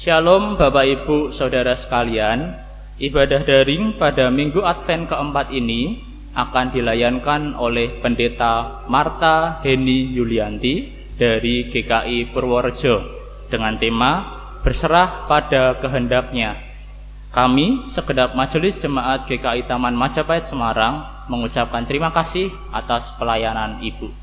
Shalom Bapak Ibu Saudara sekalian, ibadah daring pada Minggu Advent keempat ini akan dilayankan oleh Pendeta Marta Heni Yulianti dari GKI Purworejo dengan tema Berserah pada Kehendaknya. Kami, segenap Majelis Jemaat GKI Taman Majapahit Semarang, mengucapkan terima kasih atas pelayanan Ibu.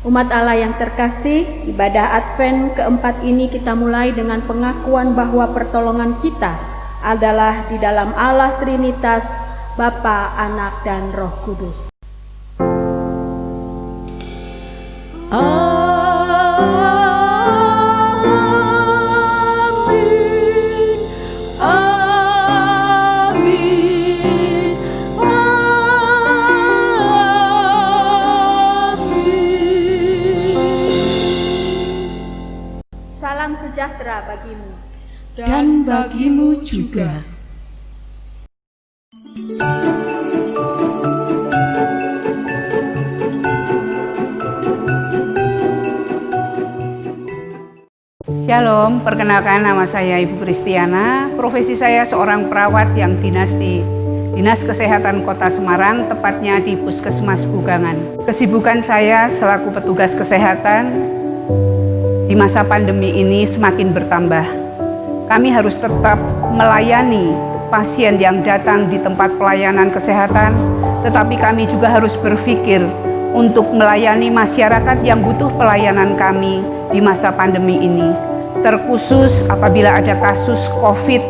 Umat Allah yang terkasih, ibadah Advent keempat ini kita mulai dengan pengakuan bahwa pertolongan kita adalah di dalam Allah Trinitas, Bapa, Anak, dan Roh Kudus. Salam sejahtera bagimu dan bagimu juga. Shalom, perkenalkan nama saya Ibu Kristiana. Profesi saya seorang perawat yang dinas di Dinas Kesehatan Kota Semarang, tepatnya di Puskesmas Bugangan. Kesibukan saya selaku petugas kesehatan di masa pandemi ini semakin bertambah. Kami harus tetap melayani pasien yang datang di tempat pelayanan kesehatan, tetapi kami juga harus berpikir untuk melayani masyarakat yang butuh pelayanan kami di masa pandemi ini. Terkhusus apabila ada kasus COVID,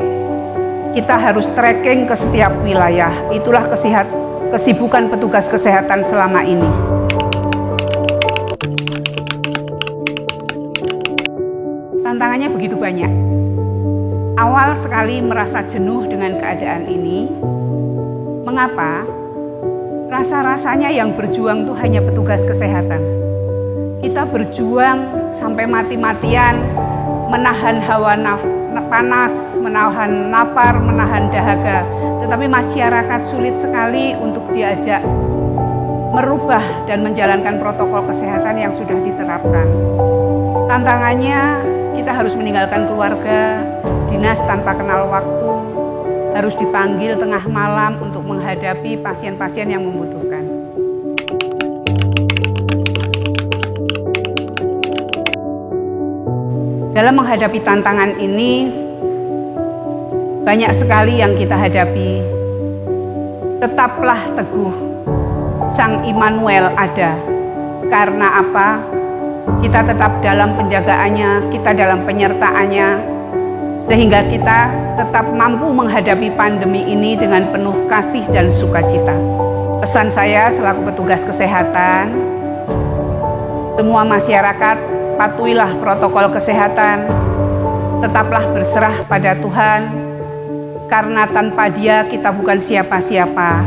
kita harus tracking ke setiap wilayah. Itulah kesibukan petugas kesehatan selama ini. Tantangannya begitu banyak. Awal sekali merasa jenuh dengan keadaan ini. Mengapa? Rasa-rasanya yang berjuang itu hanya petugas kesehatan. Kita berjuang sampai mati-matian, menahan hawa panas, menahan lapar, menahan dahaga. Tetapi masyarakat sulit sekali untuk diajak merubah dan menjalankan protokol kesehatan yang sudah diterapkan. Tantangannya, kita harus meninggalkan keluarga, dinas tanpa kenal waktu, harus dipanggil tengah malam untuk menghadapi pasien-pasien yang membutuhkan. Dalam menghadapi tantangan ini, banyak sekali yang kita hadapi. Tetaplah teguh, Sang Immanuel ada. Karena apa? kita tetap dalam penjagaannya, kita dalam penyertaannya, sehingga kita tetap mampu menghadapi pandemi ini dengan penuh kasih dan sukacita. Pesan saya selaku petugas kesehatan, semua masyarakat patuhilah protokol kesehatan, tetaplah berserah pada Tuhan, karena tanpa Dia kita bukan siapa-siapa,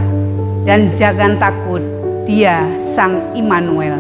dan jangan takut, Dia Sang Immanuel.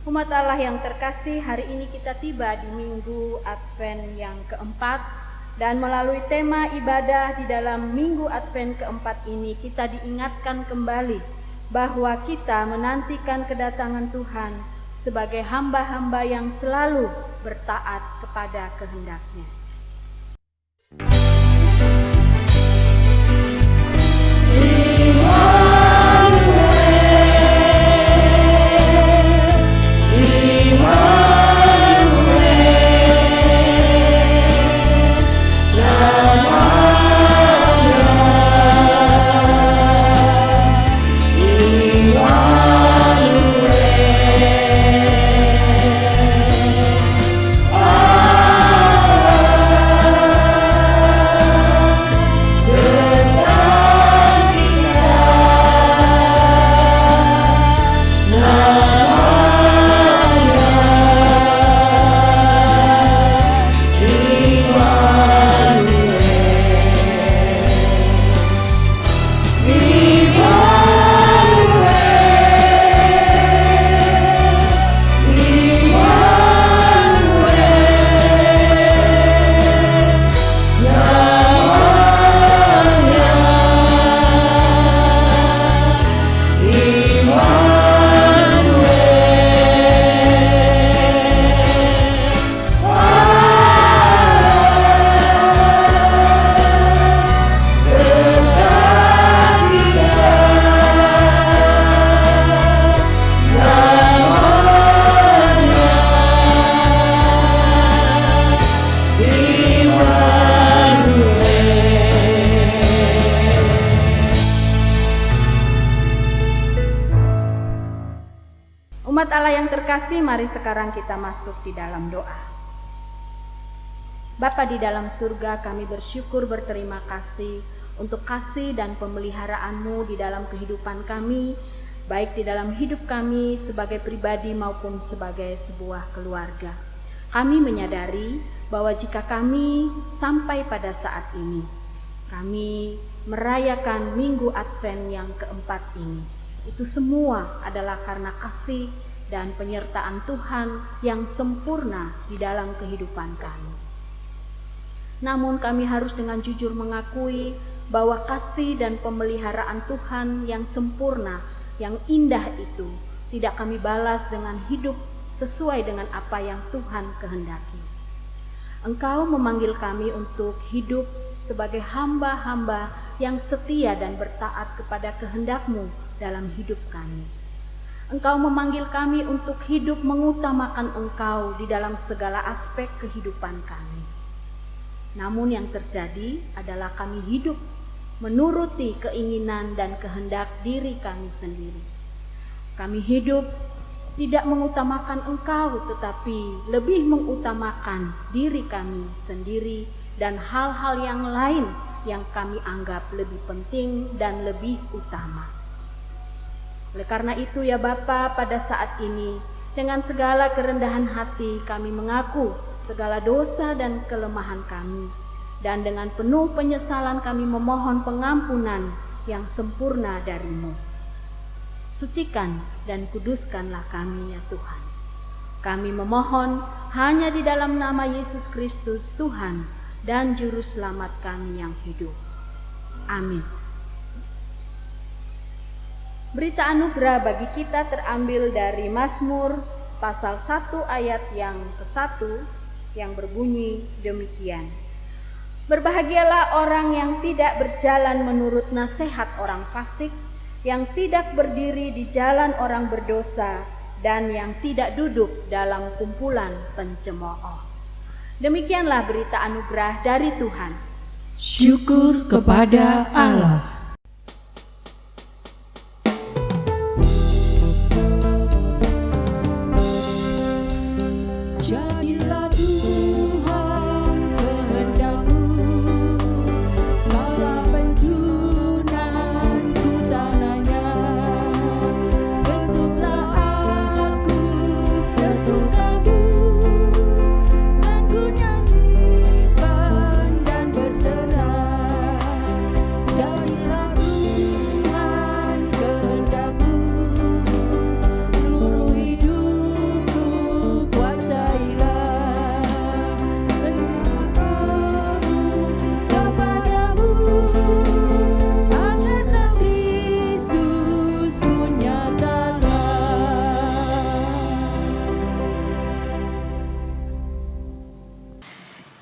Umat Allah yang terkasih, hari ini kita tiba di Minggu Advent yang keempat, dan melalui tema ibadah di dalam Minggu Advent keempat ini kita diingatkan kembali bahwa kita menantikan kedatangan Tuhan sebagai hamba-hamba yang selalu bertaat kepada kehendak-Nya. Umat Allah yang terkasih, mari sekarang kita masuk di dalam doa. Bapa di dalam surga, kami bersyukur berterima kasih untuk kasih dan pemeliharaan-Mu di dalam kehidupan kami, baik di dalam hidup kami sebagai pribadi maupun sebagai sebuah keluarga. Kami menyadari bahwa jika kami sampai pada saat ini, kami merayakan Minggu Advent yang keempat ini, itu semua adalah karena kasih dan penyertaan Tuhan yang sempurna di dalam kehidupan kami. Namun kami harus dengan jujur mengakui bahwa kasih dan pemeliharaan Tuhan yang sempurna, yang indah itu tidak kami balas dengan hidup sesuai dengan apa yang Tuhan kehendaki. Engkau memanggil kami untuk hidup sebagai hamba-hamba yang setia dan bertaat kepada kehendak-Mu dalam hidup kami. Engkau memanggil kami untuk hidup mengutamakan Engkau di dalam segala aspek kehidupan kami. Namun yang terjadi adalah kami hidup menuruti keinginan dan kehendak diri kami sendiri. Kami hidup tidak mengutamakan Engkau, tetapi lebih mengutamakan diri kami sendiri dan hal-hal yang lain yang kami anggap lebih penting dan lebih utama. Oleh karena itu ya Bapa, pada saat ini dengan segala kerendahan hati kami mengaku segala dosa dan kelemahan kami, dan dengan penuh penyesalan kami memohon pengampunan yang sempurna dari-Mu. Sucikan dan kuduskanlah kami ya Tuhan. Kami memohon hanya di dalam nama Yesus Kristus Tuhan dan Juru Selamat kami yang hidup. Amin. Berita anugerah bagi kita terambil dari Mazmur pasal 1 ayat yang ke-1 yang berbunyi demikian. Berbahagialah orang yang tidak berjalan menurut nasihat orang fasik, yang tidak berdiri di jalan orang berdosa, dan yang tidak duduk dalam kumpulan pencemooh. Demikianlah berita anugerah dari Tuhan. Syukur kepada Allah. Jadilah Tuhan kehendak-Mu, bala pentunanku tanahnya. Bentuklah aku sesukaku, dan ku nyanyikan dan berserah. Jadilah Tuhan kehendak-Mu, seluruh hidupku kuasailah. Berdoamu kepadamu, angkatlah Kristus pun nyatalah.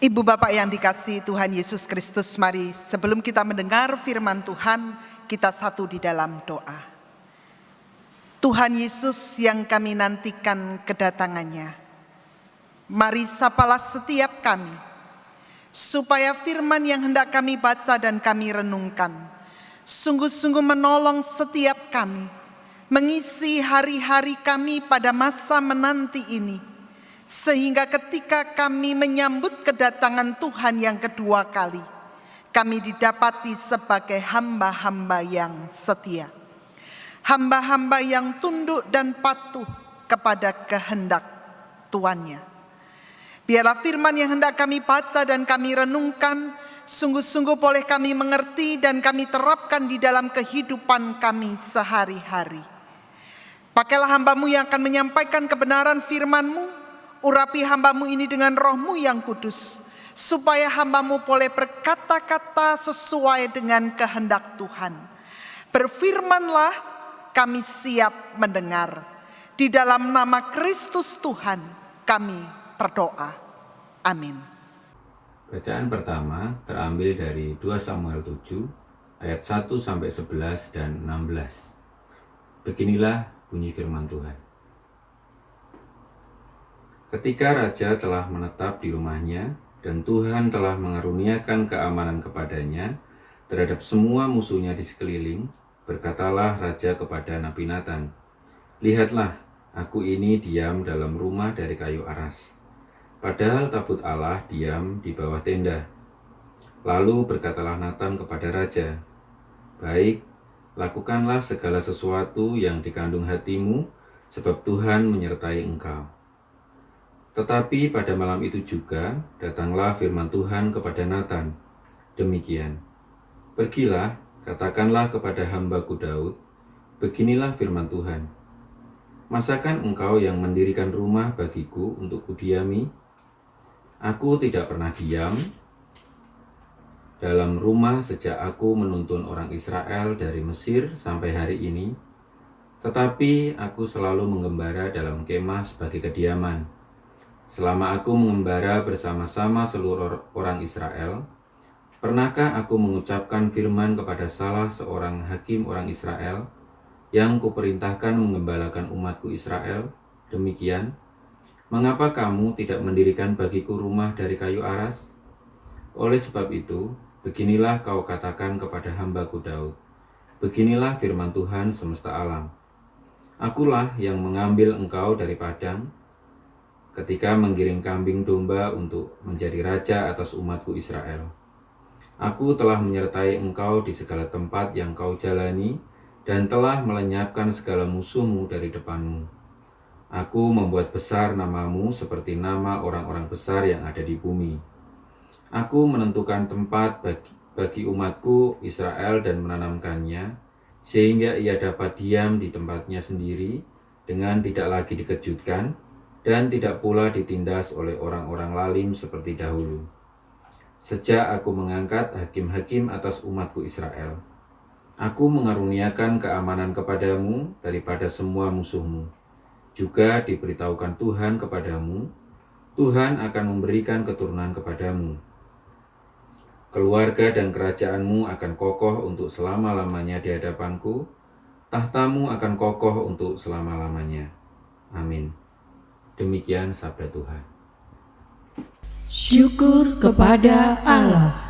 Ibu bapak yang dikasihi Tuhan Yesus Kristus, mari sebelum kita mendengar firman Tuhan, kita satu di dalam doa. Tuhan Yesus yang kami nantikan kedatangannya, mari sapalah setiap kami, supaya firman yang hendak kami baca dan kami renungkan, sungguh-sungguh menolong setiap kami, mengisi hari-hari kami pada masa menanti ini, sehingga ketika kami menyambut kedatangan Tuhan yang kedua kali, kami didapati sebagai hamba-hamba yang setia, hamba-hamba yang tunduk dan patuh kepada kehendak tuannya. Biarlah firman yang hendak kami baca dan kami renungkan sungguh-sungguh boleh kami mengerti dan kami terapkan di dalam kehidupan kami sehari-hari. Pakailah hamba-Mu yang akan menyampaikan kebenaran firman-Mu. Urapi hamba-Mu ini dengan Roh-Mu yang kudus, supaya hamba-Mu boleh berkata-kata sesuai dengan kehendak Tuhan. Berfirmanlah, kami siap mendengar. Di dalam nama Kristus Tuhan kami berdoa. Amin. Bacaan pertama terambil dari 2 Samuel 7 ayat 1-11 dan 16. Beginilah bunyi firman Tuhan. Ketika raja telah menetap di rumahnya dan Tuhan telah mengaruniakan keamanan kepadanya terhadap semua musuhnya di sekeliling, berkatalah raja kepada Nabi Natan, "Lihatlah, aku ini diam dalam rumah dari kayu aras, padahal tabut Allah diam di bawah tenda." Lalu berkatalah Natan kepada raja, "Baik, lakukanlah segala sesuatu yang dikandung hatimu, sebab Tuhan menyertai engkau." Tetapi pada malam itu juga datanglah firman Tuhan kepada Natan, demikian, "Pergilah, katakanlah kepada hamba-Ku Daud, beginilah firman Tuhan, masakan engkau yang mendirikan rumah bagiku untuk kudiami? Aku tidak pernah diam dalam rumah sejak aku menuntun orang Israel dari Mesir sampai hari ini, tetapi aku selalu menggembala dalam kemah sebagai kediaman. Selama aku mengembara bersama-sama seluruh orang Israel, pernahkah aku mengucapkan firman kepada salah seorang hakim orang Israel yang kuperintahkan menggembalakan umatku Israel, demikian, mengapa kamu tidak mendirikan bagiku rumah dari kayu aras? Oleh sebab itu, beginilah kau katakan kepada hamba-Ku Daud, beginilah firman Tuhan semesta alam, akulah yang mengambil engkau dari padang, ketika menggiring kambing domba untuk menjadi raja atas umatku Israel. Aku telah menyertai engkau di segala tempat yang kau jalani dan telah melenyapkan segala musuhmu dari depanmu. Aku membuat besar namamu seperti nama orang-orang besar yang ada di bumi. Aku menentukan tempat bagi umatku Israel dan menanamkannya, sehingga ia dapat diam di tempatnya sendiri dengan tidak lagi dikejutkan dan tidak pula ditindas oleh orang-orang lalim seperti dahulu. sejak aku mengangkat hakim-hakim atas umatku Israel. Aku mengaruniakan keamanan kepadamu daripada semua musuhmu. Juga diberitahukan Tuhan kepadamu, Tuhan akan memberikan keturunan kepadamu. Keluarga dan kerajaanmu akan kokoh untuk selama-lamanya di hadapanku, tahtamu akan kokoh untuk selama-lamanya. Amin. Demikian sabda Tuhan. Syukur kepada Allah.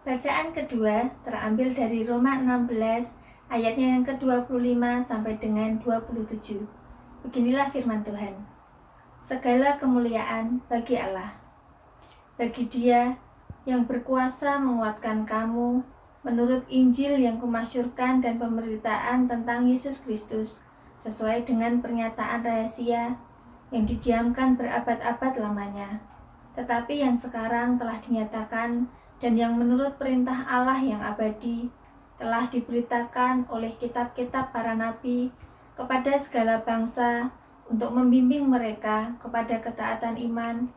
Bacaan kedua terambil dari Roma 16 ayatnya yang ke-25 sampai dengan 27. Beginilah firman Tuhan. Segala kemuliaan bagi Allah, bagi Dia yang berkuasa menguatkan kamu menurut Injil yang kumasyurkan dan pemberitaan tentang Yesus Kristus sesuai dengan pernyataan rahasia yang didiamkan berabad-abad lamanya, tetapi yang sekarang telah dinyatakan dan yang menurut perintah Allah yang abadi telah diberitakan oleh kitab-kitab para nabi kepada segala bangsa untuk membimbing mereka kepada ketaatan iman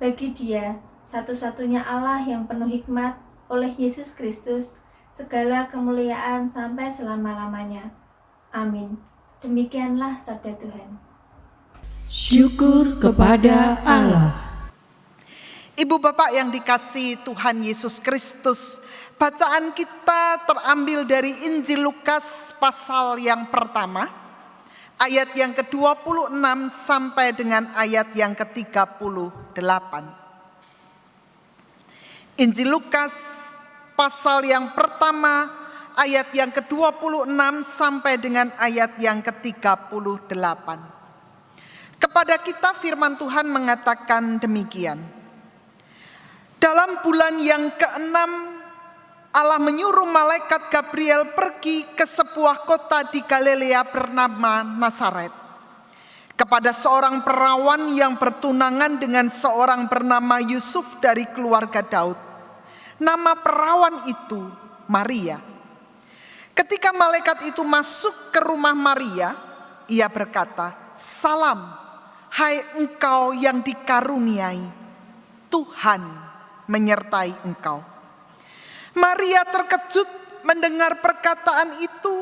bagi Dia satu-satunya Allah yang penuh hikmat, oleh Yesus Kristus segala kemuliaan sampai selama-lamanya. Amin. Demikianlah sabda Tuhan. Syukur kepada Allah. Ibu bapak yang dikasihi Tuhan Yesus Kristus, bacaan kita terambil dari Injil Lukas pasal yang pertama, ayat yang ke-26 sampai dengan ayat yang ke-38. Injil Lukas pasal yang pertama, ayat yang ke-26 sampai dengan ayat yang ke-38. Kepada kita firman Tuhan mengatakan demikian. Dalam bulan yang ke-6, Allah menyuruh malaikat Gabriel pergi ke sebuah kota di Galilea bernama Nazaret, kepada seorang perawan yang bertunangan dengan seorang bernama Yusuf dari keluarga Daud. Nama perawan itu Maria. Ketika malaikat itu masuk ke rumah Maria, ia berkata, "Salam, hai engkau yang dikaruniai, Tuhan menyertai engkau." Maria terkejut mendengar perkataan itu,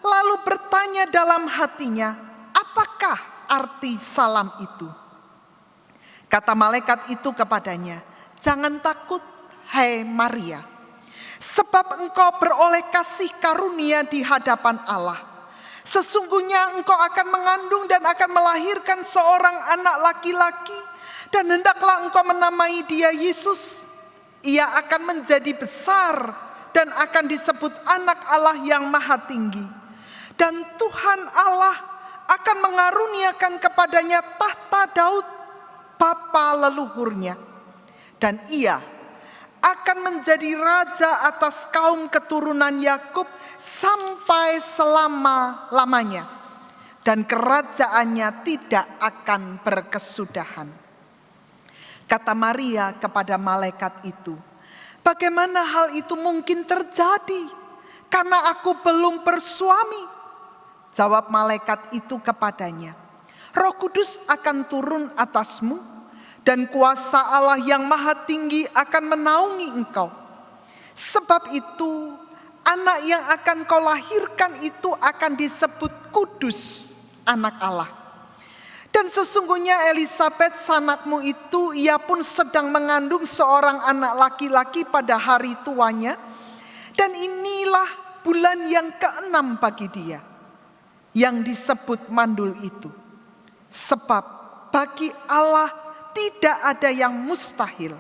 lalu bertanya dalam hatinya, "Apakah arti salam itu?" Kata malaikat itu kepadanya, "Jangan takut, hai Maria, sebab engkau beroleh kasih karunia di hadapan Allah. Sesungguhnya engkau akan mengandung dan akan melahirkan seorang anak laki-laki, dan hendaklah engkau menamai dia Yesus. Ia akan menjadi besar dan akan disebut anak Allah yang maha tinggi. Dan Tuhan Allah akan mengaruniakan kepadanya tahta Daud, bapa leluhurnya. Dan ia akan menjadi raja atas kaum keturunan Yakub sampai selama-lamanya. Dan kerajaannya tidak akan berkesudahan." Kata Maria kepada malaikat itu, "Bagaimana hal itu mungkin terjadi? Karena aku belum bersuami." Jawab malaikat itu kepadanya, "Roh Kudus akan turun atasmu, dan kuasa Allah yang maha tinggi akan menaungi engkau. Sebab itu, anak yang akan kau lahirkan itu akan disebut kudus, anak Allah. Dan sesungguhnya Elisabet sanakmu itu, ia pun sedang mengandung seorang anak laki-laki pada hari tuanya. Dan inilah bulan yang ke-6 bagi dia, yang disebut mandul itu. Sebab bagi Allah tidak ada yang mustahil."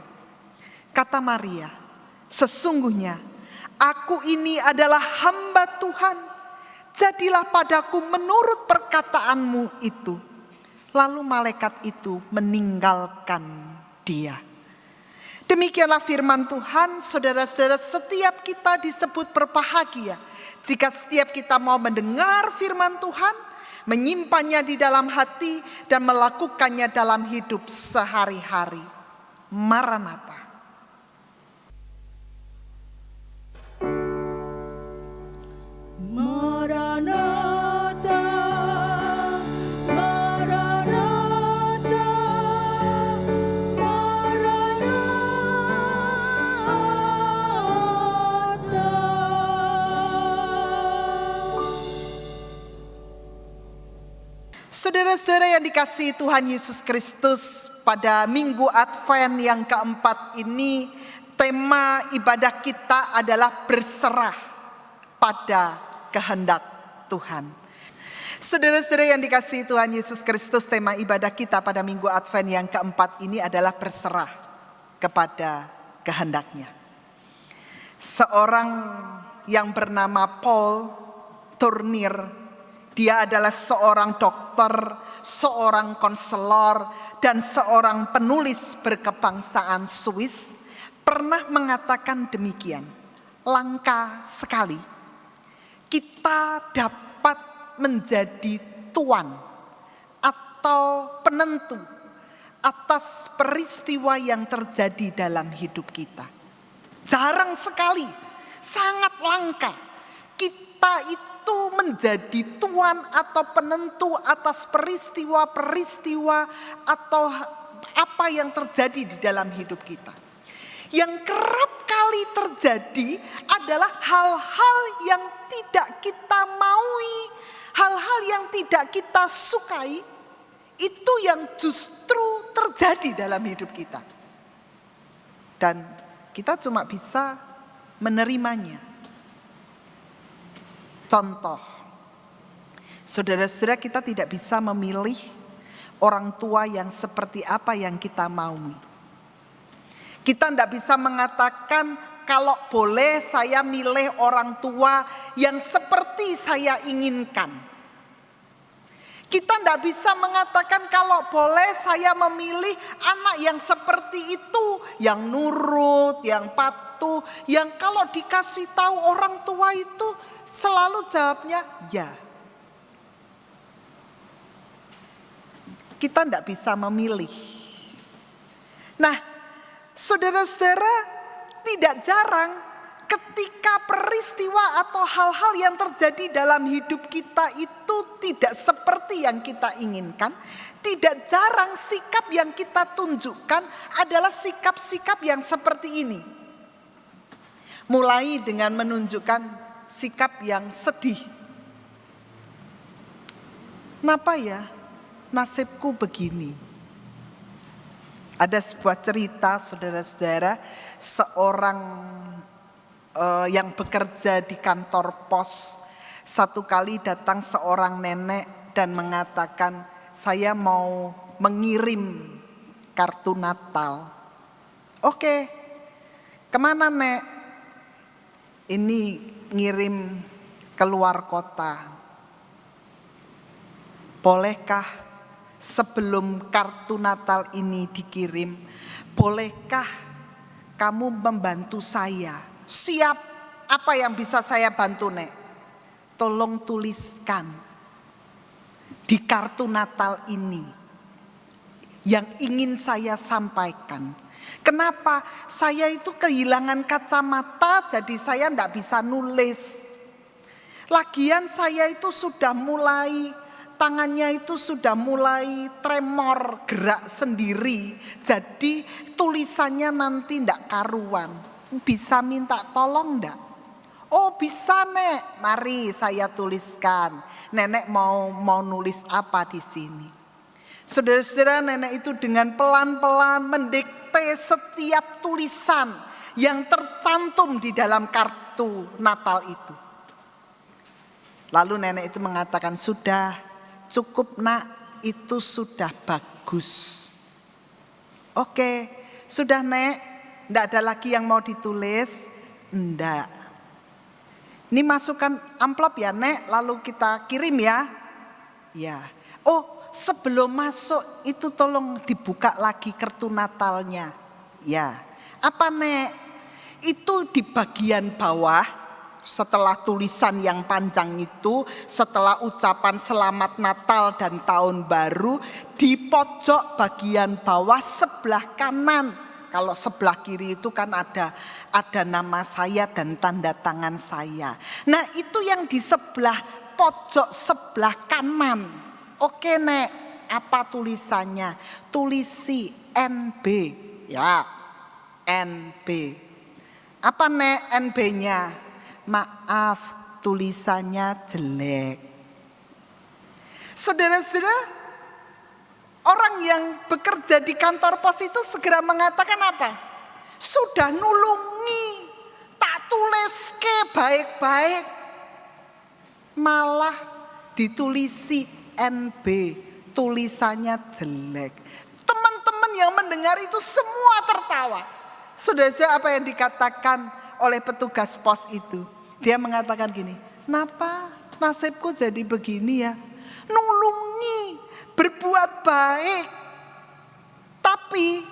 Kata Maria, "Sesungguhnya aku ini adalah hamba Tuhan. Jadilah padaku menurut perkataanmu itu." Lalu malaikat itu meninggalkan dia. Demikianlah firman Tuhan. Saudara-saudara, setiap kita disebut berbahagia jika setiap kita mau mendengar firman Tuhan, menyimpannya di dalam hati, dan melakukannya dalam hidup sehari-hari. Maranatha. Maranatha, Maranatha, Saudara-saudara yang dikasihi Tuhan Yesus Kristus, pada Minggu Advent yang keempat ini, tema ibadah kita adalah berserah pada kehendak Tuhan. Saudara-saudara yang dikasihi Tuhan Yesus Kristus, tema ibadah kita pada Minggu Advent yang keempat ini adalah berserah kepada kehendaknya. Seorang yang bernama Paul Tournier, dia adalah seorang dokter, seorang konselor, dan seorang penulis berkebangsaan Swiss, pernah mengatakan demikian, langka sekali kita dapat menjadi tuan atau penentu atas peristiwa yang terjadi dalam hidup kita. Jarang sekali, sangat langka kita itu menjadi tuan atau penentu atas peristiwa-peristiwa atau apa yang terjadi di dalam hidup kita. Yang kerap kali terjadi adalah hal-hal yang tidak kita maui, hal-hal yang tidak kita sukai, itu yang justru terjadi dalam hidup kita. Dan kita cuma bisa menerimanya. Contoh, saudara-saudara, kita tidak bisa memilih orang tua yang seperti apa yang kita maui. Kita tidak bisa mengatakan kalau boleh saya milih orang tua yang seperti saya inginkan. Kita tidak bisa mengatakan kalau boleh saya memilih anak yang seperti itu, yang nurut, yang patuh, yang kalau dikasih tahu orang tua itu selalu jawabnya ya. Kita tidak bisa memilih. Nah, saudara-saudara, tidak jarang ketika peristiwa atau hal-hal yang terjadi dalam hidup kita itu tidak seperti yang kita inginkan, tidak jarang sikap yang kita tunjukkan adalah sikap-sikap yang seperti ini. Mulai dengan menunjukkan sikap yang sedih. Kenapa ya nasibku begini? Ada sebuah cerita, saudara-saudara, seorang yang bekerja di kantor pos, satu kali datang seorang nenek dan mengatakan, saya mau mengirim kartu Natal. Oke, kemana nek? Ini ngirim keluar kota. Bolehkah sebelum kartu Natal ini dikirim, bolehkah kamu membantu saya? Siap, apa yang bisa saya bantu nek? Tolong tuliskan di kartu Natal ini yang ingin saya sampaikan. Kenapa? Saya itu kehilangan kacamata, jadi saya tidak bisa nulis. Lagian saya itu sudah mulai, tangannya itu sudah mulai tremor, gerak sendiri. Jadi tulisannya nanti tidak karuan. Bisa minta tolong enggak? Oh bisa nek, mari saya tuliskan. Nenek mau nulis apa di sini? Saudara-saudara, nenek itu dengan pelan-pelan mendikte setiap tulisan yang tercantum di dalam kartu Natal itu. Lalu nenek itu mengatakan, sudah cukup nak, itu sudah bagus. Oke, sudah nek. Tidak ada lagi yang mau ditulis? Enggak. Ini masukkan amplop ya nek, lalu kita kirim ya. Ya. Oh sebelum masuk itu tolong dibuka lagi kartu Natalnya. Ya. Apa nek? Itu di bagian bawah, setelah tulisan yang panjang itu, setelah ucapan selamat Natal dan Tahun Baru, di pojok bagian bawah sebelah kanan. Kalau sebelah kiri itu kan ada nama saya dan tanda tangan saya. Nah itu yang di sebelah pojok sebelah kanan. Oke nek, apa tulisannya? Tulisi NB. Ya, NB. Apa nek NB-nya? Maaf, tulisannya jelek. Saudara-saudara, orang yang bekerja di kantor pos itu segera mengatakan apa? Sudah nulungi, tak tulis ke baik-baik. Malah ditulisi NB, tulisannya jelek. Teman-teman yang mendengar itu semua tertawa. Saudara-saudara, apa yang dikatakan oleh petugas pos itu. Dia mengatakan gini, "Napa nasibku jadi begini ya? Nulungi, berbuat baik, tapi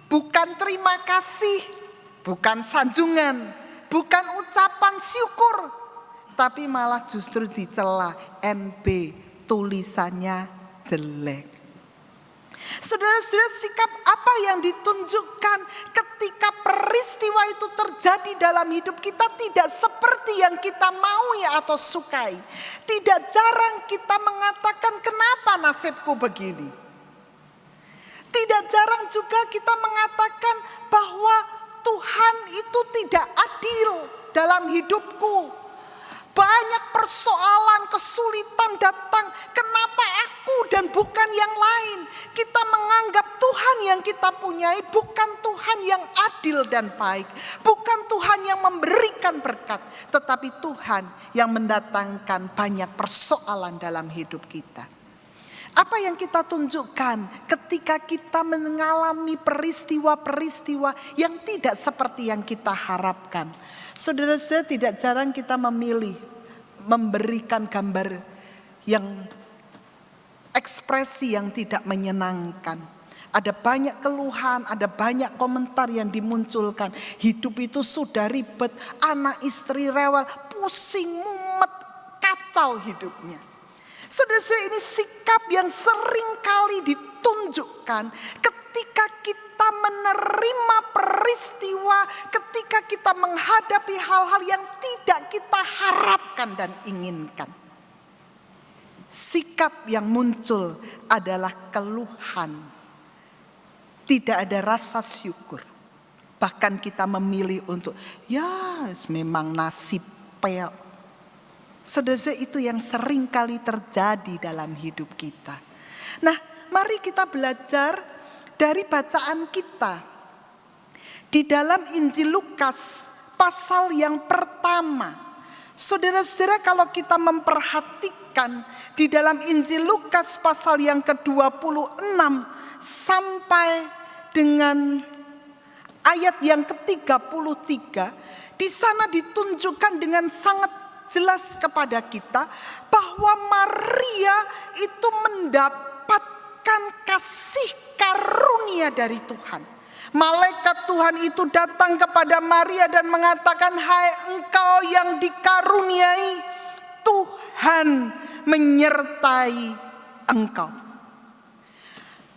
bukan terima kasih, bukan sanjungan, bukan ucapan syukur, tapi malah justru dicela, NB, tulisannya jelek." Saudara-saudara, sikap apa yang ditunjukkan ketika peristiwa itu terjadi dalam hidup kita tidak seperti yang kita maui atau sukai. Tidak jarang kita mengatakan, "Kenapa nasibku begini?" Tidak jarang juga kita mengatakan bahwa Tuhan itu tidak adil dalam hidupku. Banyak persoalan, kesulitan datang. Kenapa aku dan bukan yang lain? Kita menganggap Tuhan yang kita punyai bukan Tuhan yang adil dan baik. Bukan Tuhan yang memberikan berkat. Tetapi Tuhan yang mendatangkan banyak persoalan dalam hidup kita. Apa yang kita tunjukkan ketika kita mengalami peristiwa-peristiwa yang tidak seperti yang kita harapkan? Saudara-saudara, tidak jarang kita memilih memberikan gambar yang ekspresi yang tidak menyenangkan. Ada banyak keluhan, ada banyak komentar yang dimunculkan. Hidup itu sudah ribet, anak istri rewel, pusing, mumet, kacau hidupnya. Saudara-saudara, ini sikap yang sering kali ditunjukkan ketika kita menerima peristiwa, ketika kita menghadapi hal-hal yang tidak kita harapkan dan inginkan. Sikap yang muncul adalah keluhan. Tidak ada rasa syukur. Bahkan kita memilih untuk, ya memang nasib peok. Saudara, itu yang sering kali terjadi dalam hidup kita. Nah, mari kita belajar dari bacaan kita. Di dalam Injil Lukas pasal yang pertama. Saudara-saudara, kalau kita memperhatikan di dalam Injil Lukas pasal yang ke-26 sampai dengan ayat yang ke-33, di sana ditunjukkan dengan sangat jelas kepada kita bahwa Maria itu mendapatkan kasih karunia dari Tuhan. Malaikat Tuhan itu datang kepada Maria dan mengatakan, "Hai engkau yang dikaruniai, Tuhan menyertai engkau."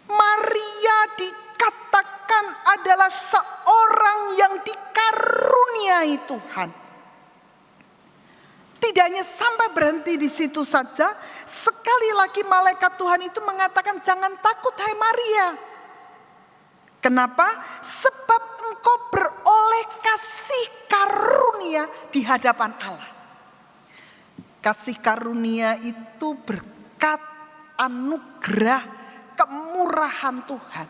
Maria dikatakan adalah seorang yang dikaruniai Tuhan. Tidak hanya sampai berhenti di situ saja, sekali lagi malaikat Tuhan itu mengatakan, "Jangan takut hai Maria." Kenapa? Sebab engkau beroleh kasih karunia di hadapan Allah. Kasih karunia itu berkat, anugerah, kemurahan Tuhan.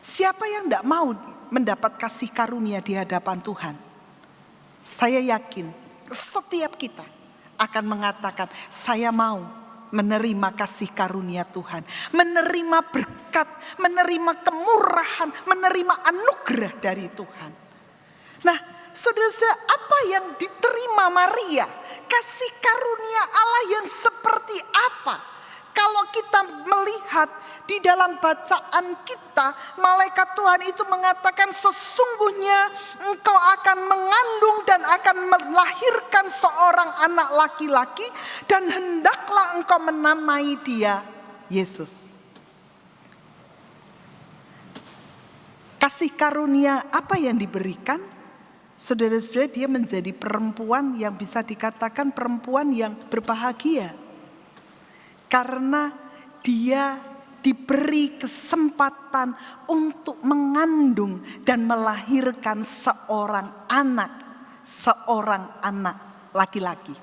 Siapa yang tidak mau mendapat kasih karunia di hadapan Tuhan? Saya yakin setiap kita akan mengatakan, "Saya mau menerima kasih karunia Tuhan, menerima berkat, menerima kemurahan, menerima anugerah dari Tuhan." Nah, saudara-saudara, apa yang diterima Maria? Kasih karunia Allah yang seperti apa? Kalau kita melihat di dalam bacaan kita, malaikat Tuhan itu mengatakan, "Sesungguhnya engkau akan mengandung dan akan melahirkan seorang anak laki-laki, dan hendaklah engkau menamai dia Yesus." Kasih karunia apa yang diberikan? Saudara-saudara, dia menjadi perempuan yang bisa dikatakan perempuan yang berbahagia. Karena dia diberi kesempatan untuk mengandung dan melahirkan seorang anak laki-laki.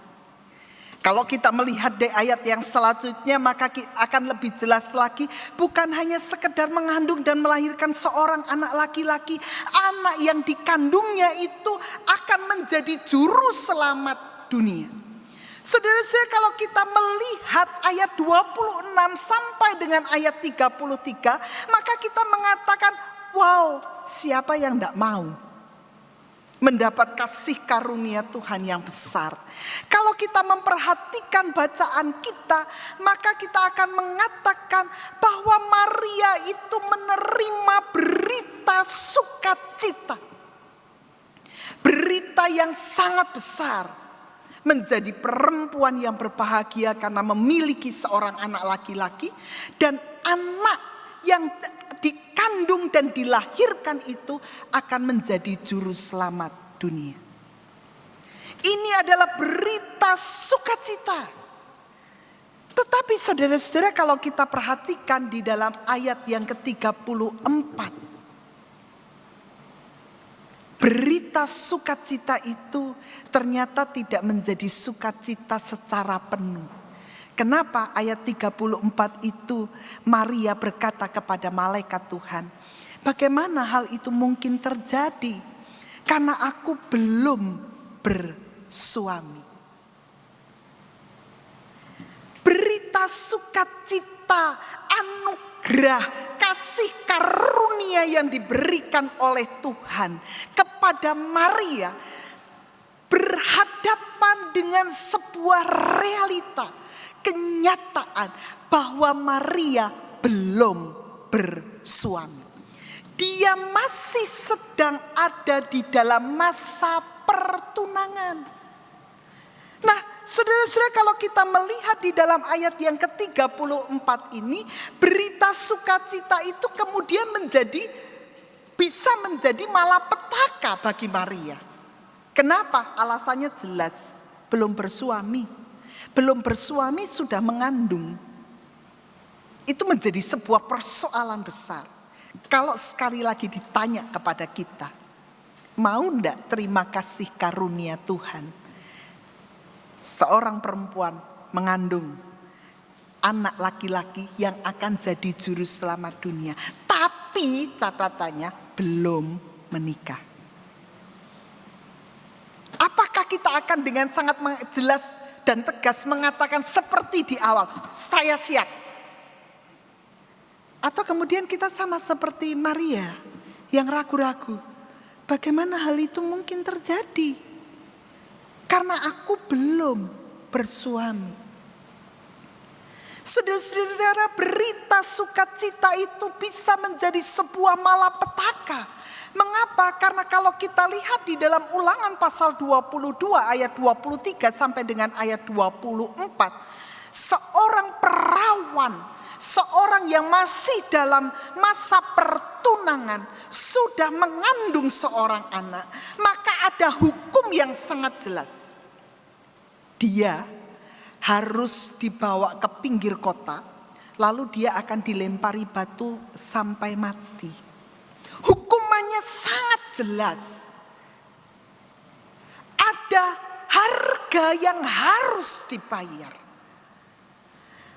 Kalau kita melihat di ayat yang selanjutnya, maka akan lebih jelas lagi, bukan hanya sekedar mengandung dan melahirkan seorang anak laki-laki, anak yang dikandungnya itu akan menjadi juru selamat dunia. Saudara-saudara, kalau kita melihat ayat 26 sampai dengan ayat 33, maka kita mengatakan, wow, siapa yang tidak mau? mendapat kasih karunia Tuhan yang besar. Kalau kita memperhatikan bacaan kita, maka kita akan mengatakan bahwa Maria itu menerima berita sukacita. Berita yang sangat besar, menjadi perempuan yang berbahagia karena memiliki seorang anak laki-laki, dan anak yang dikandung dan dilahirkan itu akan menjadi juru selamat dunia. Ini adalah berita sukacita. Tetapi saudara-saudara, kalau kita perhatikan di dalam ayat yang ke-34, berita sukacita itu ternyata tidak menjadi sukacita secara penuh. Kenapa? Ayat 34 itu Maria berkata kepada malaikat Tuhan, bagaimana hal itu mungkin terjadi? Karena aku belum bersuami. Berita sukacita, anugerah, kasih karunia yang diberikan oleh Tuhan kepada Maria berhadapan dengan sebuah realita, kenyataan bahwa Maria belum bersuami. Dia masih sedang ada di dalam masa pertunangan. Nah, saudara-saudara, kalau kita melihat di dalam ayat yang ke-34 ini, berita sukacita itu kemudian bisa menjadi malapetaka bagi Maria. Kenapa? Alasannya jelas, belum bersuami. Belum bersuami sudah mengandung. Itu menjadi sebuah persoalan besar. Kalau sekali lagi ditanya kepada kita, mau enggak terima kasih karunia Tuhan? Seorang perempuan mengandung anak laki-laki yang akan jadi juru selamat dunia. Tapi catatannya belum menikah. Apakah kita akan dengan sangat jelas dan tegas mengatakan seperti di awal, saya siap? Atau kemudian kita sama seperti Maria yang ragu-ragu, bagaimana hal itu mungkin terjadi? Karena aku belum bersuami. Saudara-saudara, berita sukacita itu bisa menjadi sebuah malapetaka. Mengapa? Karena kalau kita lihat di dalam Ulangan pasal 22 ayat 23 sampai dengan ayat 24. Seorang perawan, seorang yang masih dalam masa pertunangan sudah mengandung seorang anak, maka ada hukum yang sangat jelas. Dia harus dibawa ke pinggir kota, lalu dia akan dilempari batu sampai mati. Hukumannya sangat jelas. Ada harga yang harus dibayar.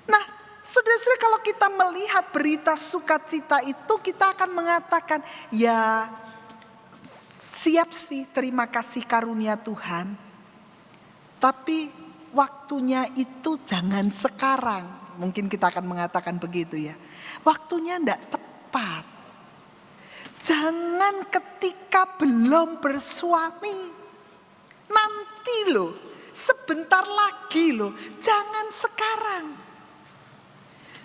Nah, saudara-saudara, kalau kita melihat berita sukacita itu, kita akan mengatakan, ya siap sih, terima kasih karunia Tuhan. Tapi waktunya itu jangan sekarang. Mungkin kita akan mengatakan begitu ya. Waktunya tidak tepat. Jangan ketika belum bersuami. Nanti loh, sebentar lagi loh, jangan sekarang.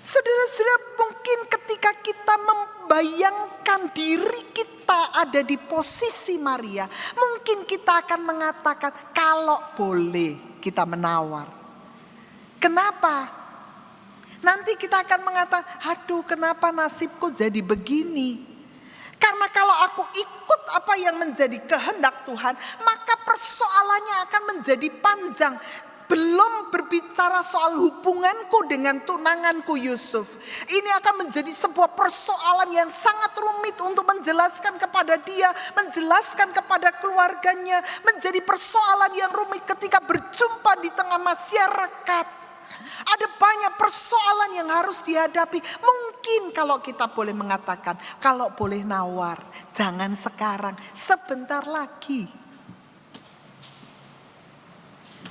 Saudara-saudara, mungkin ketika kita membayangkan diri kita ada di posisi Maria, mungkin kita akan mengatakan kalau boleh kita menawar. Kenapa? Nanti kita akan mengatakan, aduh kenapa nasibku jadi begini? Karena kalau aku ikut apa yang menjadi kehendak Tuhan, maka persoalannya akan menjadi panjang. Belum berbicara soal hubunganku dengan tunanganku Yusuf. Ini akan menjadi sebuah persoalan yang sangat rumit untuk menjelaskan kepada dia, menjelaskan kepada keluarganya. Menjadi persoalan yang rumit ketika berjumpa di tengah masyarakat. Ada banyak persoalan yang harus dihadapi. Mungkin kalau kita boleh mengatakan, kalau boleh nawar, jangan sekarang, sebentar lagi.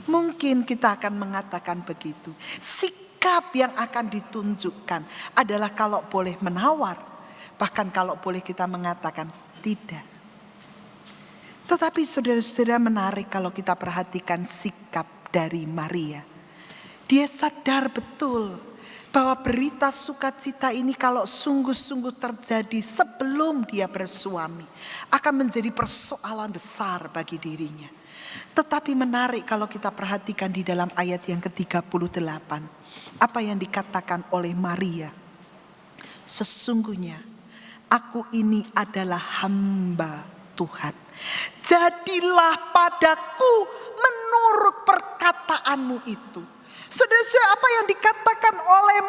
Mungkin kita akan mengatakan begitu. Sikap yang akan ditunjukkan adalah kalau boleh menawar. Bahkan kalau boleh kita mengatakan tidak. Tetapi saudara-saudara, menarik kalau kita perhatikan sikap dari Maria. Dia sadar betul bahwa berita sukacita ini kalau sungguh-sungguh terjadi sebelum dia bersuami akan menjadi persoalan besar bagi dirinya. Tetapi menarik kalau kita perhatikan di dalam ayat yang ke-38. Apa yang dikatakan oleh Maria? Sesungguhnya aku ini adalah hamba Tuhan. Jadilah padaku menurut perkataanmu itu. Saudara-saudara, apa yang dikatakan oleh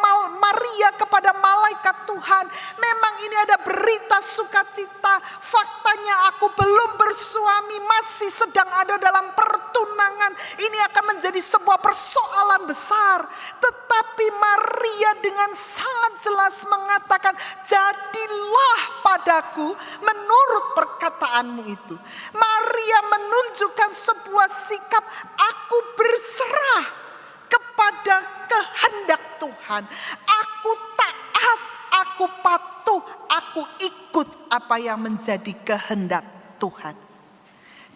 Maria kepada malaikat Tuhan, memang ini ada berita sukacita. Faktanya aku belum bersuami, masih sedang ada dalam pertunangan. Ini akan menjadi sebuah persoalan besar. Tetapi Maria dengan sangat jelas mengatakan, jadilah padaku menurut perkataanmu itu. Maria menunjukkan sebuah sikap, aku berserah kepada kehendak Tuhan. Aku taat, aku patuh, aku ikut apa yang menjadi kehendak Tuhan.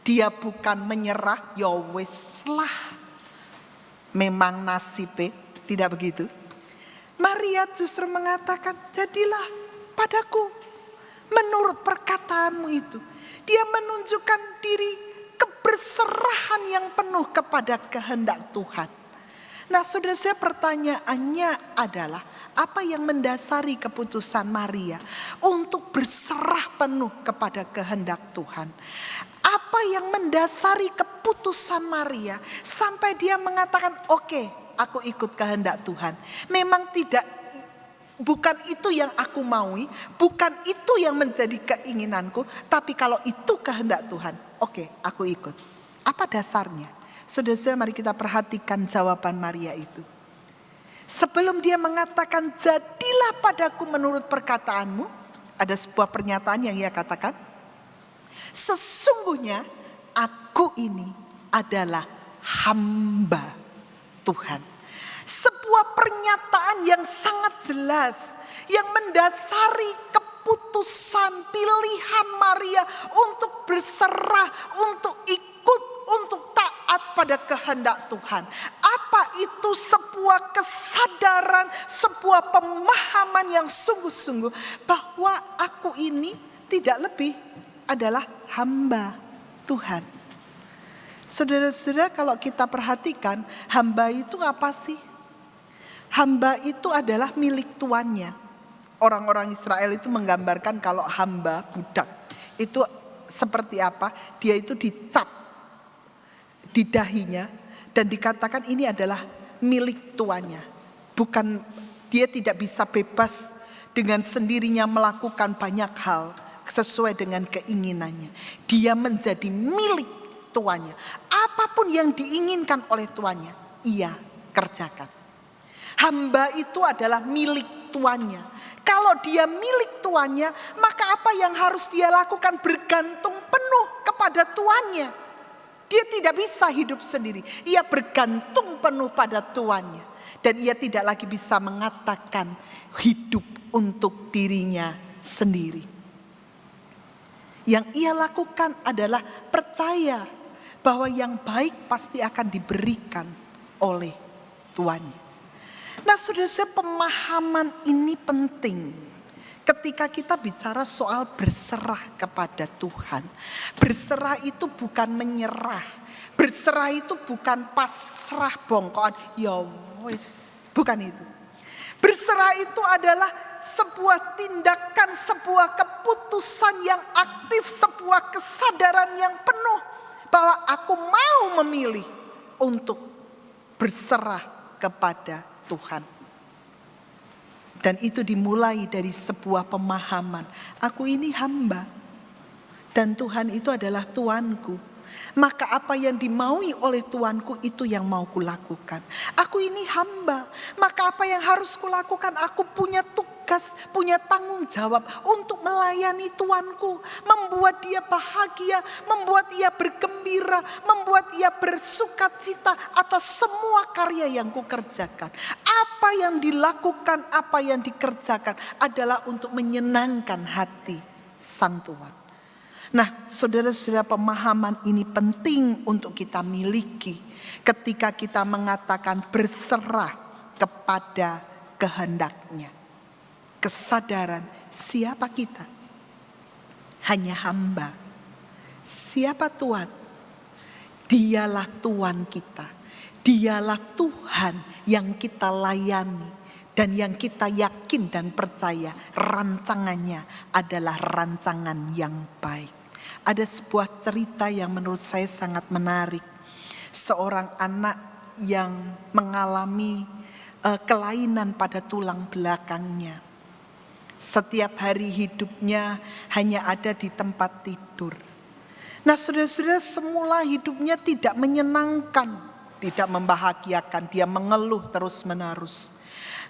Dia bukan menyerah, ya wes lah, memang nasibnya, tidak begitu. Maria justru mengatakan, jadilah padaku menurut perkataanmu itu. Dia menunjukkan diri keberserahan yang penuh kepada kehendak Tuhan. Nah, saudara-saudara, pertanyaannya adalah apa yang mendasari keputusan Maria untuk berserah penuh kepada kehendak Tuhan? Apa yang mendasari keputusan Maria sampai dia mengatakan, oke, aku ikut kehendak Tuhan. Memang bukan itu yang aku maui, bukan itu yang menjadi keinginanku, tapi kalau itu kehendak Tuhan, oke, aku ikut. Apa dasarnya? Saudara-saudara, mari kita perhatikan jawaban Maria itu. Sebelum dia mengatakan, jadilah padaku menurut perkataanmu, ada sebuah pernyataan yang ia katakan, sesungguhnya aku ini adalah hamba Tuhan. Sebuah pernyataan yang sangat jelas, yang mendasari keputusan pilihan Maria untuk berserah, untuk ikut, untuk taat pada kehendak Tuhan. Apa itu? Sebuah kesadaran, sebuah pemahaman yang sungguh-sungguh bahwa aku ini tidak lebih adalah hamba Tuhan. Saudara-saudara, kalau kita perhatikan, hamba itu apa sih? Hamba itu adalah milik tuannya. Orang-orang Israel itu menggambarkan kalau hamba, budak, itu seperti apa? Dia itu dicap di dahinya dan dikatakan ini adalah milik tuannya. Bukan, dia tidak bisa bebas dengan sendirinya melakukan banyak hal sesuai dengan keinginannya. Dia menjadi milik tuannya. Apapun yang diinginkan oleh tuannya, ia kerjakan. Hamba itu adalah milik tuannya. Kalau dia milik tuannya, maka apa yang harus dia lakukan? Bergantung penuh kepada tuannya. Dia tidak bisa hidup sendiri. Ia bergantung penuh pada tuannya. Dan ia tidak lagi bisa mengatakan hidup untuk dirinya sendiri. Yang ia lakukan adalah percaya bahwa yang baik pasti akan diberikan oleh tuannya. Nah, saudara-saudara, pemahaman ini penting. Ketika kita bicara soal berserah kepada Tuhan. Berserah itu bukan menyerah. Berserah itu bukan pasrah bongkoan. Ya wis, bukan itu. Berserah itu adalah sebuah tindakan, sebuah keputusan yang aktif, sebuah kesadaran yang penuh. Bahwa aku mau memilih untuk berserah kepada Tuhan. Dan itu dimulai dari sebuah pemahaman. Aku ini hamba. Dan Tuhan itu adalah Tuanku. Maka apa yang dimaui oleh Tuanku itu yang mau kulakukan. Aku ini hamba. Maka apa yang harus kulakukan? Aku punya tugas, punya tanggung jawab untuk melayani Tuanku. Membuat dia bahagia, membuat ia bergembira, membuat ia bersukacita atas semua karya yang kukerjakan. Apa yang dilakukan, apa yang dikerjakan adalah untuk menyenangkan hati Sang Tuan. Nah, saudara-saudara, pemahaman ini penting untuk kita miliki ketika kita mengatakan berserah kepada kehendak-Nya. Kesadaran siapa kita? Hanya hamba. Siapa Tuhan? Dialah Tuhan kita. Dialah Tuhan yang kita layani. Dan yang kita yakin dan percaya rancangannya adalah rancangan yang baik. Ada sebuah cerita yang menurut saya sangat menarik. Seorang anak yang mengalami kelainan pada tulang belakangnya. Setiap hari hidupnya hanya ada di tempat tidur. Nah, saudara-saudara, semula hidupnya tidak menyenangkan, tidak membahagiakan, dia mengeluh terus-menerus.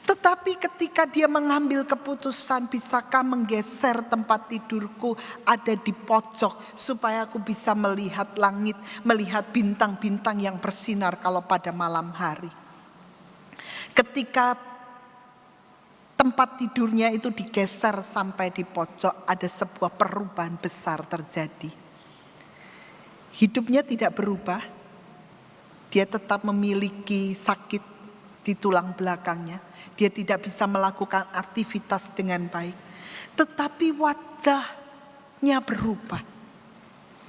Tetapi ketika dia mengambil keputusan, bisakah menggeser tempat tidurku ada di pojok supaya aku bisa melihat langit, melihat bintang-bintang yang bersinar kalau pada malam hari. Ketika tempat tidurnya itu digeser sampai di pojok, ada sebuah perubahan besar terjadi. Hidupnya tidak berubah, dia tetap memiliki sakit di tulang belakangnya. Dia tidak bisa melakukan aktivitas dengan baik. Tetapi wajahnya berubah.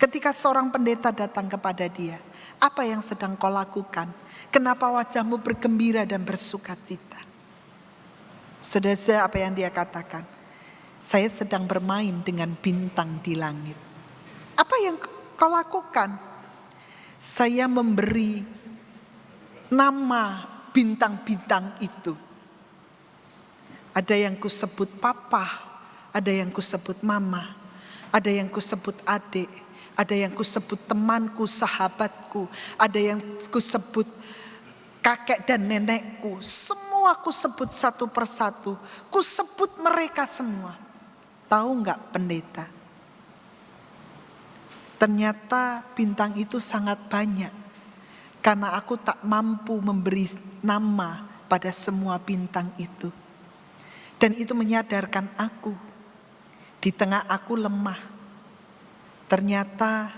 Ketika seorang pendeta datang kepada dia, apa yang sedang kau lakukan? Kenapa wajahmu bergembira dan bersukacita? Saudara-saudara, apa yang dia katakan? Saya sedang bermain dengan bintang di langit. Apa yang kau lakukan? Saya memberi nama bintang-bintang itu. Ada yang kusebut papa, ada yang kusebut mama, ada yang kusebut adik, ada yang kusebut temanku, sahabatku, ada yang kusebut kakek dan nenekku. Semua kusebut satu persatu, kusebut mereka semua. Tahu enggak pendeta? Ternyata bintang itu sangat banyak. Karena aku tak mampu memberi nama pada semua bintang itu. Dan itu menyadarkan aku, di tengah aku lemah, ternyata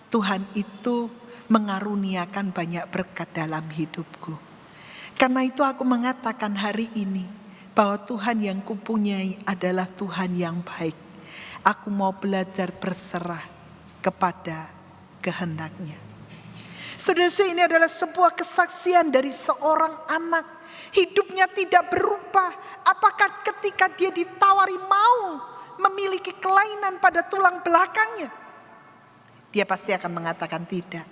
Tuhan itu mengaruniakan banyak berkat dalam hidupku. Karena itu aku mengatakan hari ini, bahwa Tuhan yang kupunyai adalah Tuhan yang baik. Aku mau belajar berserah kepada kehendak-Nya. Saudara-saudara, ini adalah sebuah kesaksian dari seorang anak. Hidupnya tidak berubah. Apakah ketika dia ditawari mau memiliki kelainan pada tulang belakangnya? Dia pasti akan mengatakan tidak.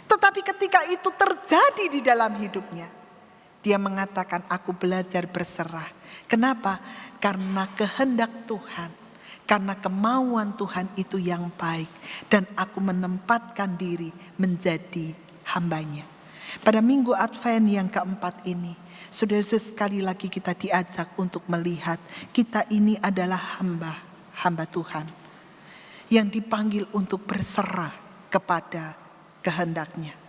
Tetapi ketika itu terjadi di dalam hidupnya, dia mengatakan aku belajar berserah. Kenapa? Karena kehendak Tuhan. Karena kemauan Tuhan itu yang baik. Dan aku menempatkan diri menjadi hamba-Nya. Pada minggu Advent yang keempat ini, saudara-saudara, sekali lagi kita diajak untuk melihat kita ini adalah hamba Tuhan. Yang dipanggil untuk berserah kepada kehendak-Nya.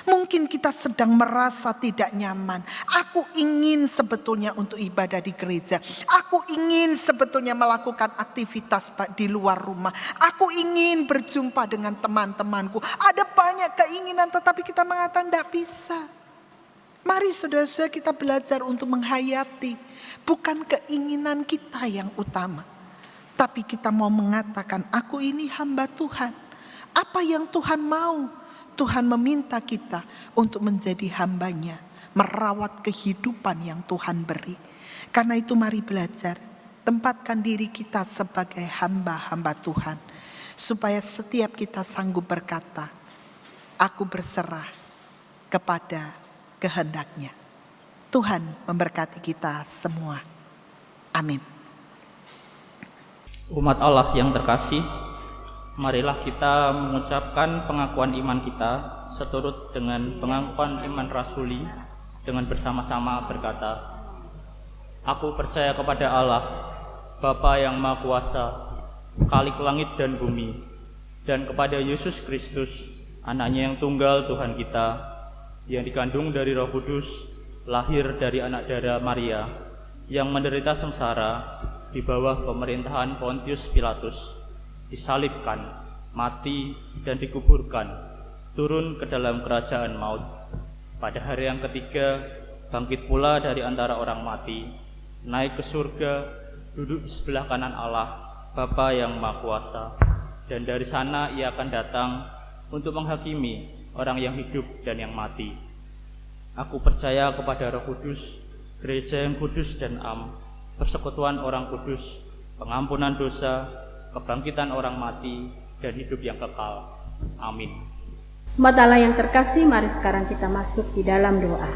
Mungkin kita sedang merasa tidak nyaman. Aku ingin sebetulnya untuk ibadah di gereja. Aku ingin sebetulnya melakukan aktivitas di luar rumah. Aku ingin berjumpa dengan teman-temanku. Ada banyak keinginan tetapi kita mengatakan tidak bisa. Mari saudara-saudara kita belajar untuk menghayati. Bukan keinginan kita yang utama. Tapi kita mau mengatakan aku ini hamba Tuhan. Apa yang Tuhan mau? Tuhan meminta kita untuk menjadi hamba-Nya, merawat kehidupan yang Tuhan beri. Karena itu mari belajar, tempatkan diri kita sebagai hamba-hamba Tuhan. Supaya setiap kita sanggup berkata, aku berserah kepada kehendak-Nya. Tuhan memberkati kita semua. Amin. Umat Allah yang terkasih, marilah kita mengucapkan pengakuan iman kita seturut dengan pengakuan iman rasuli dengan bersama-sama berkata, aku percaya kepada Allah, Bapa yang Maha Kuasa, Khalik langit dan bumi, dan kepada Yesus Kristus, anaknya yang tunggal Tuhan kita, yang dikandung dari Roh Kudus, lahir dari anak darah Maria, yang menderita sengsara di bawah pemerintahan Pontius Pilatus, disalibkan, mati, dan dikuburkan, turun ke dalam kerajaan maut. Pada hari yang ketiga, bangkit pula dari antara orang mati, naik ke surga, duduk di sebelah kanan Allah, Bapa yang Maha Kuasa, dan dari sana ia akan datang untuk menghakimi orang yang hidup dan yang mati. Aku percaya kepada Roh Kudus, gereja yang kudus dan am, persekutuan orang kudus, pengampunan dosa, kebangkitan orang mati, dan hidup yang kekal. Amin. Umat Allah yang terkasih, mari sekarang kita masuk di dalam doa.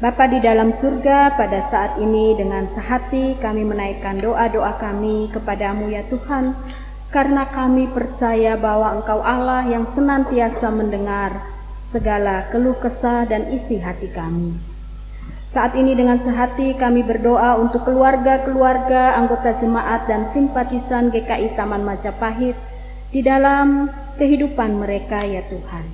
Bapa di dalam surga, pada saat ini dengan sehati kami menaikkan doa-doa kami kepadamu ya Tuhan, karena kami percaya bahwa Engkau Allah yang senantiasa mendengar segala keluh kesah dan isi hati kami. Saat ini dengan sehati kami berdoa untuk keluarga-keluarga, anggota jemaat dan simpatisan GKI Taman Majapahit di dalam kehidupan mereka ya Tuhan.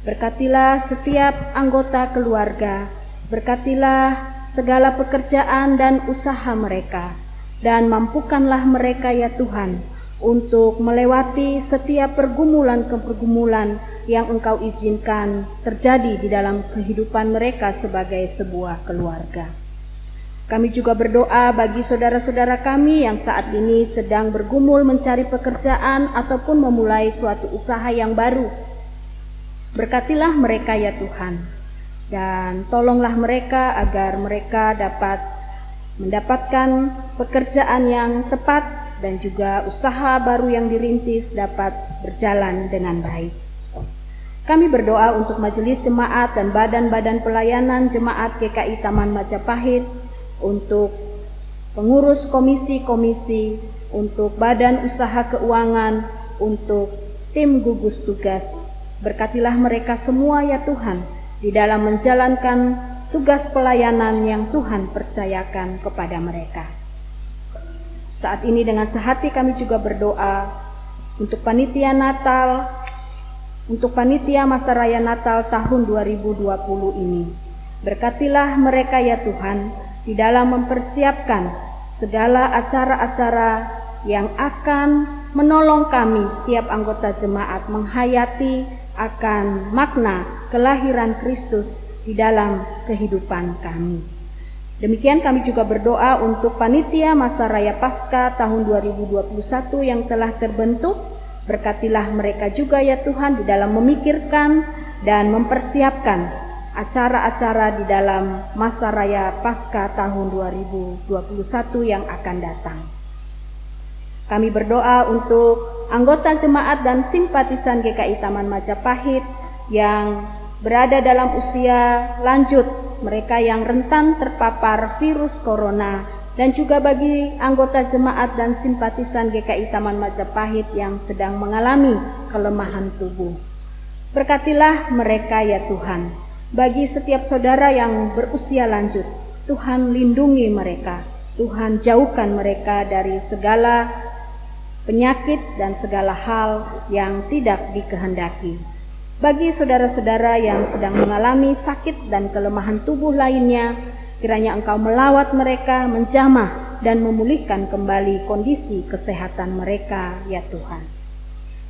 Berkatilah setiap anggota keluarga, berkatilah segala pekerjaan dan usaha mereka, dan mampukanlah mereka ya Tuhan untuk melewati setiap pergumulan-pergumulan yang Engkau izinkan terjadi di dalam kehidupan mereka sebagai sebuah keluarga. Kami juga berdoa bagi saudara-saudara kami yang saat ini sedang bergumul mencari pekerjaan ataupun memulai suatu usaha yang baru. Berkatilah mereka ya Tuhan, dan tolonglah mereka agar mereka dapat mendapatkan pekerjaan yang tepat dan juga usaha baru yang dirintis dapat berjalan dengan baik. Kami berdoa untuk majelis jemaat dan badan-badan pelayanan jemaat GKI Taman Majapahit, untuk pengurus komisi-komisi, untuk badan usaha keuangan, untuk tim gugus tugas. Berkatilah mereka semua ya Tuhan di dalam menjalankan tugas pelayanan yang Tuhan percayakan kepada mereka. Saat ini dengan sehati kami juga berdoa untuk panitia Natal, untuk panitia Masa Raya Natal tahun 2020 ini. Berkatilah mereka ya Tuhan di dalam mempersiapkan segala acara-acara yang akan menolong kami setiap anggota jemaat menghayati akan makna kelahiran Kristus di dalam kehidupan kami. Demikian kami juga berdoa untuk panitia Masa Raya Paskah tahun 2021 yang telah terbentuk. Berkatilah mereka juga ya Tuhan di dalam memikirkan dan mempersiapkan acara-acara di dalam Masa Raya Paskah tahun 2021 yang akan datang. Kami berdoa untuk anggota jemaat dan simpatisan GKI Taman Majapahit yang berada dalam usia lanjut, mereka yang rentan terpapar virus corona, dan juga bagi anggota jemaat dan simpatisan GKI Taman Majapahit yang sedang mengalami kelemahan tubuh. Berkatilah mereka ya Tuhan. Bagi setiap saudara yang berusia lanjut, Tuhan lindungi mereka, Tuhan jauhkan mereka dari segala penyakit dan segala hal yang tidak dikehendaki. Bagi saudara-saudara yang sedang mengalami sakit dan kelemahan tubuh lainnya, kiranya Engkau melawat mereka, menjamah dan memulihkan kembali kondisi kesehatan mereka ya Tuhan.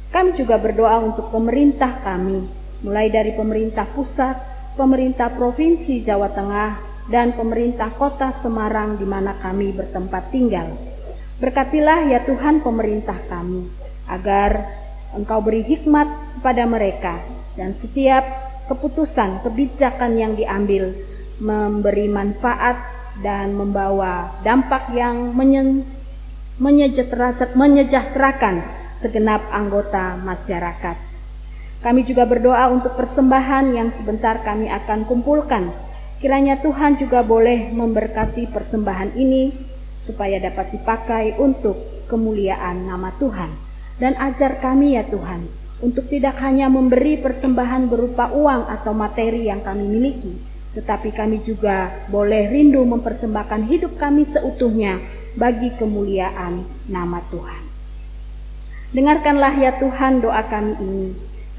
Kami juga berdoa untuk pemerintah kami, mulai dari pemerintah pusat, pemerintah Provinsi Jawa Tengah, dan pemerintah Kota Semarang di mana kami bertempat tinggal. Berkatilah ya Tuhan pemerintah kami, agar Engkau beri hikmat kepada mereka, dan setiap keputusan, kebijakan yang diambil memberi manfaat dan membawa dampak yang menyejahterakan segenap anggota masyarakat. Kami juga berdoa untuk persembahan yang sebentar kami akan kumpulkan. Kiranya Tuhan juga boleh memberkati persembahan ini supaya dapat dipakai untuk kemuliaan nama Tuhan. Dan ajar kami ya Tuhan untuk tidak hanya memberi persembahan berupa uang atau materi yang kami miliki, tetapi kami juga boleh rindu mempersembahkan hidup kami seutuhnya bagi kemuliaan nama Tuhan. Dengarkanlah ya Tuhan doa kami ini,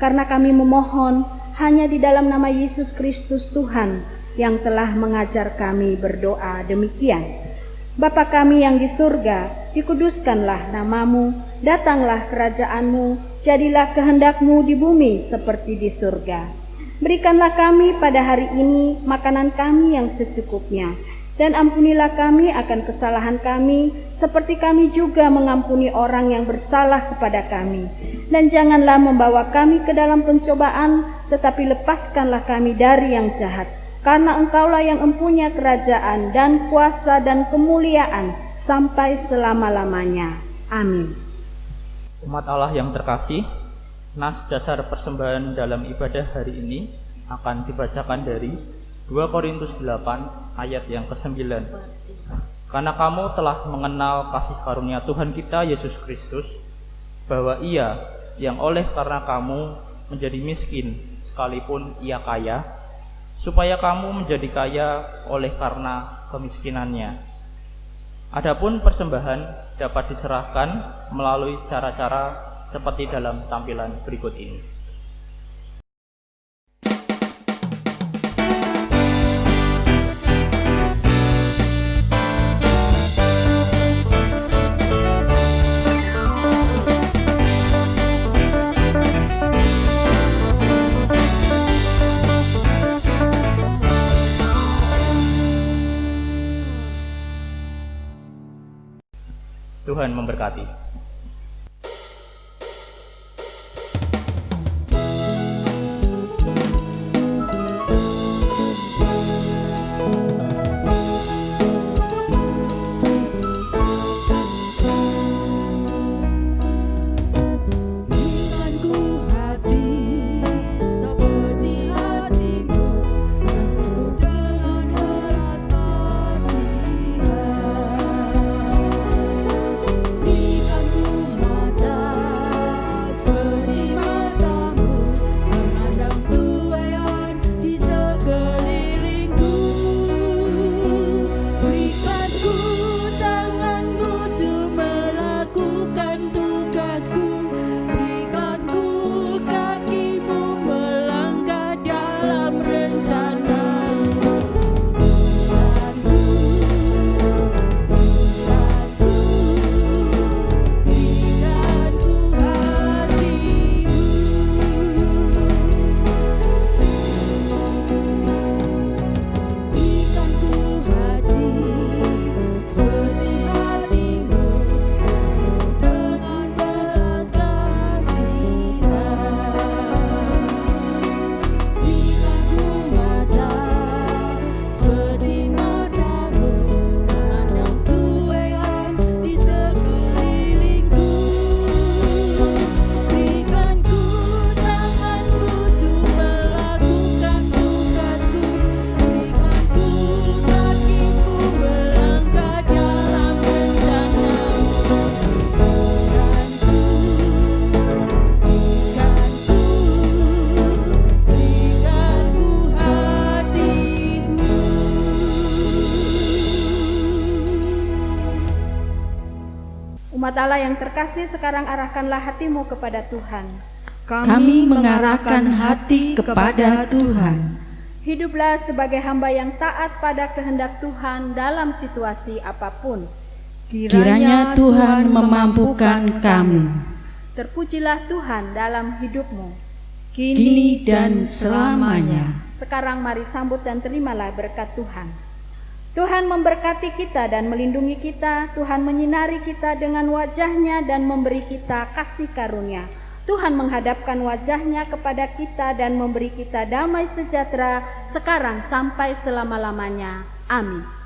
karena kami memohon hanya di dalam nama Yesus Kristus Tuhan yang telah mengajar kami berdoa demikian. Bapa kami yang di surga, dikuduskanlah namamu, datanglah kerajaanmu, jadilah kehendakmu di bumi seperti di surga. Berikanlah kami pada hari ini makanan kami yang secukupnya, dan ampunilah kami akan kesalahan kami, seperti kami juga mengampuni orang yang bersalah kepada kami. Dan janganlah membawa kami ke dalam pencobaan, tetapi lepaskanlah kami dari yang jahat. Karena Engkaulah yang empunya kerajaan dan kuasa dan kemuliaan sampai selama-lamanya. Amin. Umat Allah yang terkasih, nas dasar persembahan dalam ibadah hari ini akan dibacakan dari 2 Korintus 8 ayat yang ke-9. Karena kamu telah mengenal kasih karunia Tuhan kita Yesus Kristus, bahwa Ia yang oleh karena kamu menjadi miskin sekalipun Ia kaya, supaya kamu menjadi kaya oleh karena kemiskinannya. Adapun persembahan dapat diserahkan melalui cara-cara seperti dalam tampilan berikut ini. Tuhan memberkati. Umat Allah yang terkasih, sekarang arahkanlah hatimu kepada Tuhan. Kami mengarahkan hati kepada Tuhan. Hiduplah sebagai hamba yang taat pada kehendak Tuhan dalam situasi apapun. Kiranya Tuhan memampukan kami. Terpujilah Tuhan dalam hidupmu, Kini dan selamanya. Sekarang mari sambut dan terimalah berkat Tuhan. Tuhan memberkati kita dan melindungi kita. Tuhan menyinari kita dengan wajah-Nya dan memberi kita kasih karunia. Tuhan menghadapkan wajah-Nya kepada kita dan memberi kita damai sejahtera sekarang sampai selama-lamanya. Amin.